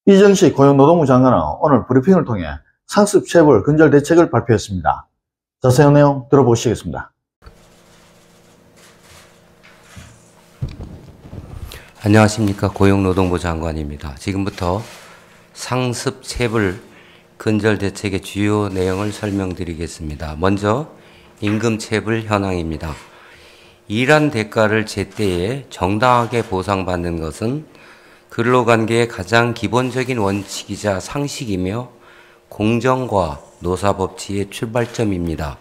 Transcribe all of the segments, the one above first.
이정식 고용노동부 장관은 오늘 브리핑을 통해 상습 체불 근절 대책을 발표했습니다. 자세한 내용 들어보시겠습니다. 안녕하십니까. 고용노동부 장관입니다. 지금부터 상습 체불 근절 대책의 주요 내용을 설명드리겠습니다. 먼저 임금 체불 현황입니다. 일한 대가를 제때에 정당하게 보상받는 것은 근로관계의 가장 기본적인 원칙이자 상식이며 공정과 노사법치의 출발점입니다.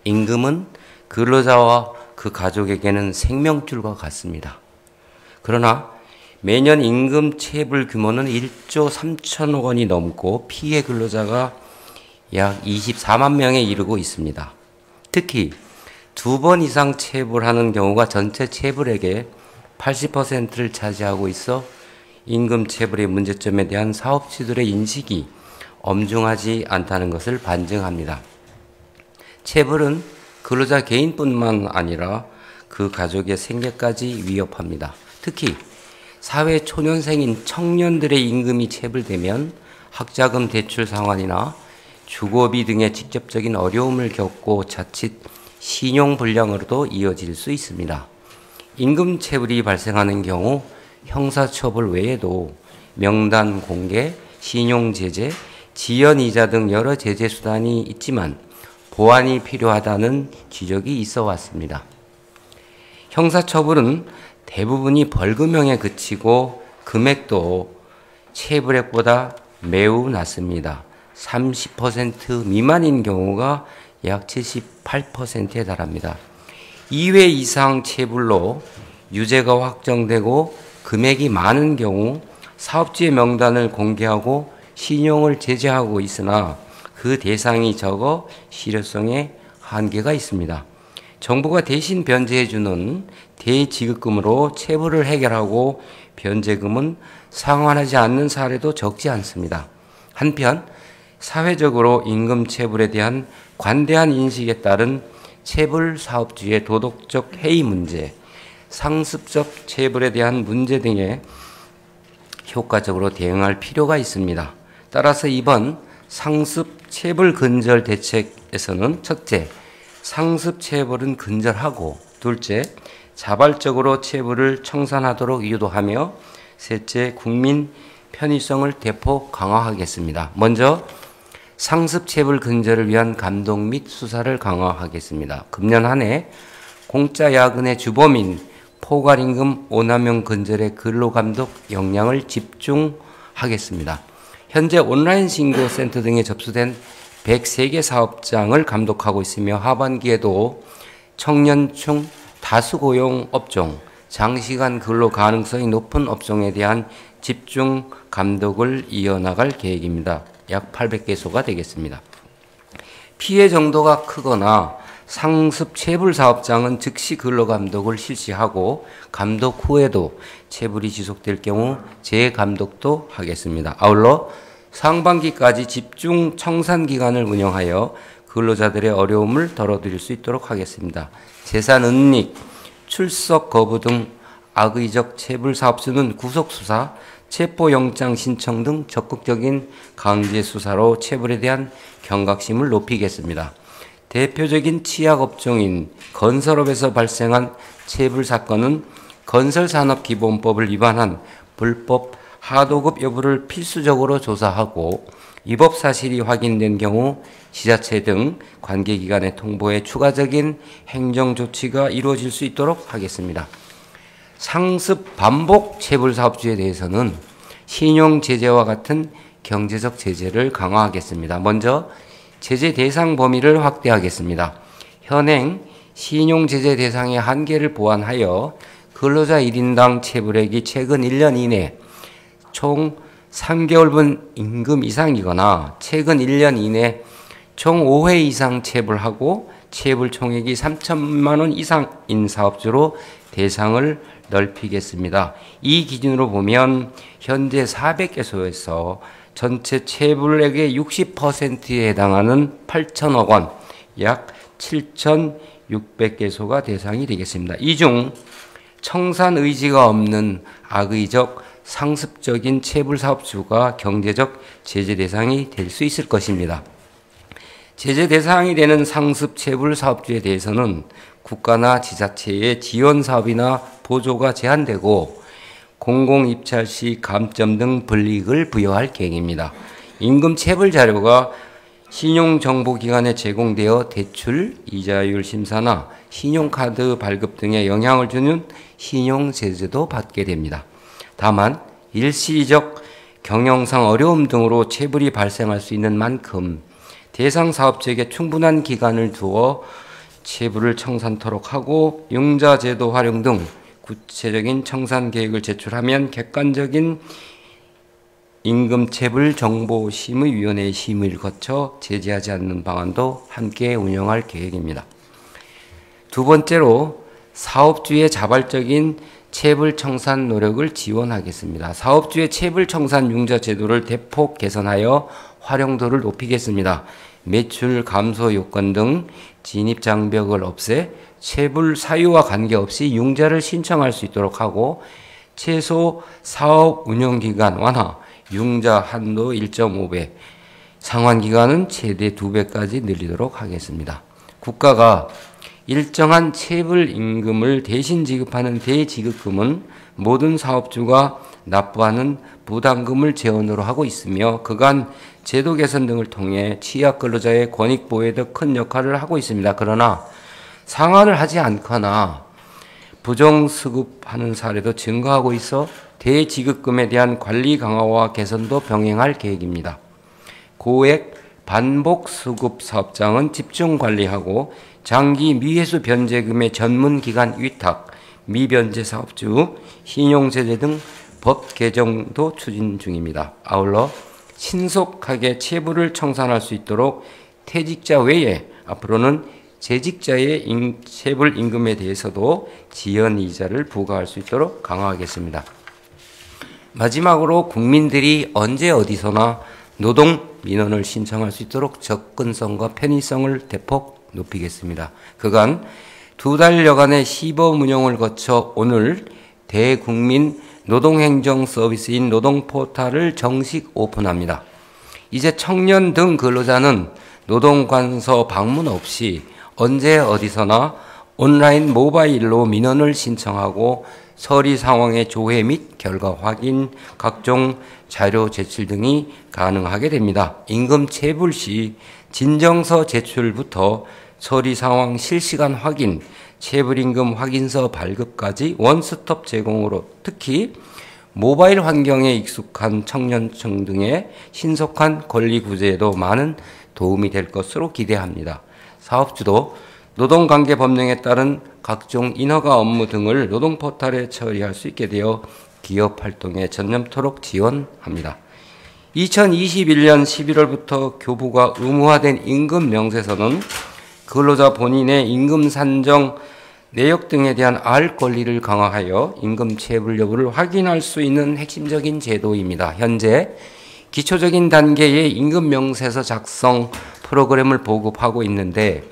임금은 근로자와 그 가족에게는 생명줄과 같습니다. 그러나 매년 임금 체불 규모는 1조 3천억 원이 넘고 피해 근로자가 약 24만 명에 이르고 있습니다. 특히 2번 이상 체불하는 경우가 전체 체불액의 80%를 차지하고 있어 임금 체불의 문제점에 대한 사업주들의 인식이 엄중하지 않다는 것을 반증합니다. 체불은 근로자 개인뿐만 아니라 그 가족의 생계까지 위협합니다. 특히 사회 초년생인 청년들의 임금이 체불되면 학자금 대출 상환이나 주거비 등의 직접적인 어려움을 겪고 자칫 신용불량으로도 이어질 수 있습니다. 임금 체불이 발생하는 경우 형사처벌 외에도 명단 공개, 신용제재, 지연이자 등 여러 제재 수단이 있지만 보완이 필요하다는 지적이 있어 왔습니다. 형사처벌은 대부분이 벌금형에 그치고 금액도 체불액보다 매우 낮습니다. 30% 미만인 경우가 약 78%에 달합니다. 2회 이상 체불로 유죄가 확정되고 금액이 많은 경우 사업주의 명단을 공개하고 신용을 제재하고 있으나 그 대상이 적어 실효성에 한계가 있습니다. 정부가 대신 변제해주는 대지급금으로 체불을 해결하고 변제금은 상환하지 않는 사례도 적지 않습니다. 한편 사회적으로 임금 체불에 대한 관대한 인식에 따른 체불 사업주의 도덕적 해이 문제, 상습적 체불에 대한 문제 등에 효과적으로 대응할 필요가 있습니다. 따라서 이번 상습 체불 근절 대책에서는 첫째, 상습 체불은 근절하고 둘째, 자발적으로 체불을 청산하도록 유도하며 셋째, 국민 편의성을 대폭 강화하겠습니다. 먼저 상습 체불 근절을 위한 감독 및 수사를 강화하겠습니다. 금년 한 해 공짜 야근의 주범인 포괄임금 오남용 근절의 근로감독 역량을 집중하겠습니다. 현재 온라인 신고센터 등에 접수된 103개 사업장을 감독하고 있으며 하반기에도 청년층 다수고용 업종, 장시간 근로 가능성이 높은 업종에 대한 집중 감독을 이어나갈 계획입니다. 약 800개소가 되겠습니다. 피해 정도가 크거나 상습 체불 사업장은 즉시 근로감독을 실시하고 감독 후에도 체불이 지속될 경우 재감독도 하겠습니다. 아울러 상반기까지 집중 청산 기간을 운영하여 근로자들의 어려움을 덜어드릴 수 있도록 하겠습니다. 재산 은닉, 출석 거부 등 악의적 체불 사업주는 구속수사, 체포영장 신청 등 적극적인 강제 수사로 체불에 대한 경각심을 높이겠습니다. 대표적인 취약업종인 건설업에서 발생한 체불 사건은 건설산업기본법을 위반한 불법 하도급 여부를 필수적으로 조사하고 위법 사실이 확인된 경우 지자체 등 관계기관의 통보에 추가적인 행정조치가 이루어질 수 있도록 하겠습니다. 상습 반복 체불 사업주에 대해서는 신용제재와 같은 경제적 제재를 강화하겠습니다. 먼저 제재 대상 범위를 확대하겠습니다. 현행 신용제재 대상의 한계를 보완하여 근로자 1인당 체불액이 최근 1년 이내 총 3개월분 임금 이상이거나 최근 1년 이내 총 5회 이상 체불하고 체불 총액이 3천만 원 이상인 사업주로 대상을 넓히겠습니다. 이 기준으로 보면 현재 400개소에서 전체 체불액의 60%에 해당하는 8천억 원, 약 7,600개소가 대상이 되겠습니다. 이 중 청산 의지가 없는 악의적 상습적인 체불 사업주가 경제적 제재 대상이 될 수 있을 것입니다. 제재 대상이 되는 상습 체불 사업주에 대해서는 국가나 지자체의 지원 사업이나 보조가 제한되고 공공 입찰 시 감점 등 불이익을 부여할 계획입니다. 임금 체불 자료가 신용정보기관에 제공되어 대출, 이자율 심사나 신용카드 발급 등에 영향을 주는 신용제재도 받게 됩니다. 다만 일시적 경영상 어려움 등으로 체불이 발생할 수 있는 만큼 대상 사업체에게 충분한 기간을 두어 체불을 청산토록 하고 융자제도 활용 등 구체적인 청산 계획을 제출하면 객관적인 임금체불정보심의위원회의 심의를 거쳐 제재하지 않는 방안도 함께 운영할 계획입니다. 두 번째로 사업주의 자발적인 체불 청산 노력을 지원하겠습니다. 사업주의 체불 청산 융자 제도를 대폭 개선하여 활용도를 높이겠습니다. 매출 감소 요건 등 진입 장벽을 없애 체불 사유와 관계없이 융자를 신청할 수 있도록 하고 최소 사업 운영기간 완화, 융자 한도 1.5배, 상환기간은 최대 2배까지 늘리도록 하겠습니다. 국가가 일정한 체불 임금을 대신 지급하는 대지급금은 모든 사업주가 납부하는 부담금을 재원으로 하고 있으며 그간 제도 개선 등을 통해 취약 근로자의 권익 보호에도 큰 역할을 하고 있습니다. 그러나 상환을 하지 않거나 부정수급하는 사례도 증가하고 있어 대지급금에 대한 관리 강화와 개선도 병행할 계획입니다. 고액 반복 수급 사업장은 집중 관리하고 장기 미회수 변제금의 전문 기관 위탁, 미변제 사업주, 신용제재 등 법 개정도 추진 중입니다. 아울러 신속하게 체불을 청산할 수 있도록 퇴직자 외에 앞으로는 재직자의 체불 임금에 대해서도 지연 이자를 부과할 수 있도록 강화하겠습니다. 마지막으로 국민들이 언제 어디서나 노동 민원을 신청할 수 있도록 접근성과 편의성을 대폭 높이겠습니다. 그간 2달여간의 시범 운영을 거쳐 오늘 대국민 노동행정 서비스인 노동포탈을 정식 오픈합니다. 이제 청년 등 근로자는 노동관서 방문 없이 언제 어디서나 온라인 모바일로 민원을 신청하고 서리 상황의 조회 및 결과 확인, 각종 자료 제출 등이 가능하게 됩니다. 임금 체불 시 진정서 제출부터 서리 상황 실시간 확인, 체불임금 확인서 발급까지 원스톱 제공으로 특히 모바일 환경에 익숙한 청년층 등의 신속한 권리 구제에도 많은 도움이 될 것으로 기대합니다. 사업주도 노동관계 법령에 따른 각종 인허가 업무 등을 노동포탈에 처리할 수 있게 되어 기업 활동에 전념토록 지원합니다. 2021년 11월부터 교부가 의무화된 임금 명세서는 근로자 본인의 임금 산정 내역 등에 대한 알 권리를 강화하여 임금 체불 여부를 확인할 수 있는 핵심적인 제도입니다. 현재 기초적인 단계의 임금 명세서 작성 프로그램을 보급하고 있는데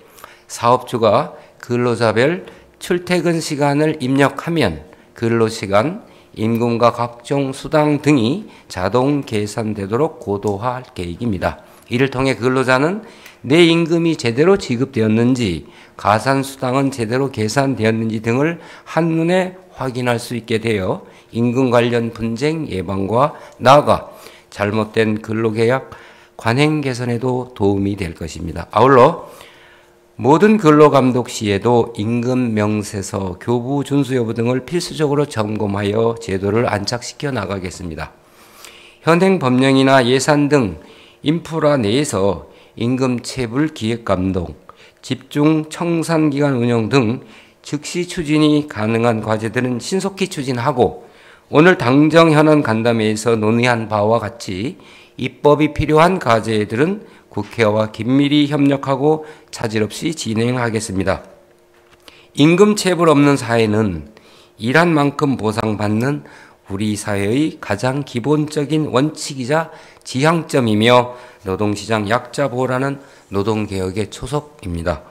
사업주가 근로자별 출퇴근 시간을 입력하면 근로시간, 임금과 각종 수당 등이 자동 계산되도록 고도화할 계획입니다. 이를 통해 근로자는 내 임금이 제대로 지급되었는지, 가산수당은 제대로 계산되었는지 등을 한눈에 확인할 수 있게 되어 임금 관련 분쟁 예방과 나아가 잘못된 근로계약 관행 개선에도 도움이 될 것입니다. 아울러 모든 근로감독 시에도 임금 명세서 교부 준수 여부 등을 필수적으로 점검하여 제도를 안착시켜 나가겠습니다. 현행 법령이나 예산 등 인프라 내에서 임금 체불 기획 감독, 집중 청산 기간 운영 등 즉시 추진이 가능한 과제들은 신속히 추진하고 오늘 당정 현안 간담회에서 논의한 바와 같이 입법이 필요한 과제들은 국회와 긴밀히 협력하고 차질 없이 진행하겠습니다. 임금 체불 없는 사회는 일한 만큼 보상받는 우리 사회의 가장 기본적인 원칙이자 지향점이며 노동시장 약자 보호라는 노동개혁의 초석입니다.